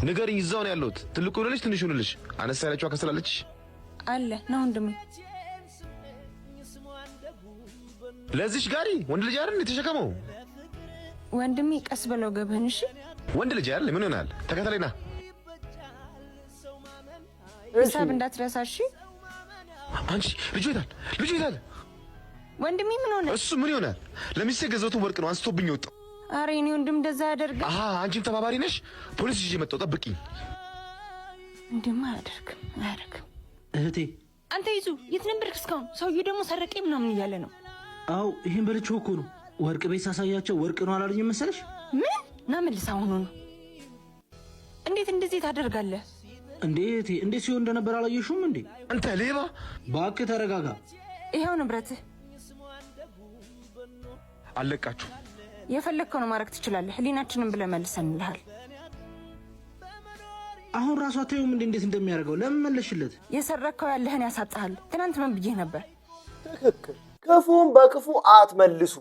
ንገሪኝ እዛው ነው ያለሁት ትልቁ ልጅ ትንሹ ልጅ አነሳ ያለችው አከሰላለች አለ ነው ወንድሜ ለዚሽ ጋሪ ወንድ ልጅ አይደል የተሸከመው ወንድሜ ቀስ በለው ገብህን እሺ ወንድ ልጅ አይደል ምን ይሆናል ተከታተለና ሂሳብ እንዳትረሳሽ አንቺ ልጅ ይታል ወንድሜ ምን ሆነ እሱ ምን ይሆናል ለሚስቴ ገዘውቱ ወርቅ ነው አንስቶብኝ ወጣ አሬ እኔ ወንድም እንደዛ ያደርግ አንቺም ተባባሪ ነሽ ፖሊስ ይዤ መጣሁ ጠብቂኝ እንደማ አያደርግም እህቴ አንተ ይዙ የት ነበርክ እስካሁን ሰውዬው ደግሞ ሰረቀኝ ምናምን እያለ ነው አው ይሄን በልቼው እኮ ነው ወርቅ ቤት ሳሳያቸው ወርቅ ነው አላልኝ መሰለሽ ምን ናምልስ አሁን ነው እንዴት እንደዚህ ታደርጋለህ እንዴት ሲሆን እንደነበር አላየሽውም እንዴ አንተ ሌባ ባክ ተረጋጋ ይሄው ንብረትህ አለቃችሁ የፈለከው ነው ማረክ ትችላለህ ህሊናችንን ብለ መልሰንልሃል አሁን ራሷ ታዩም እንዴት እንደሚያደርገው ለምን መለሽለት የሰረከው ያለህን ያሳጣሃል ትናንት ምን ብዬ ነበር ትክክል ክፉን በክፉ አትመልሱ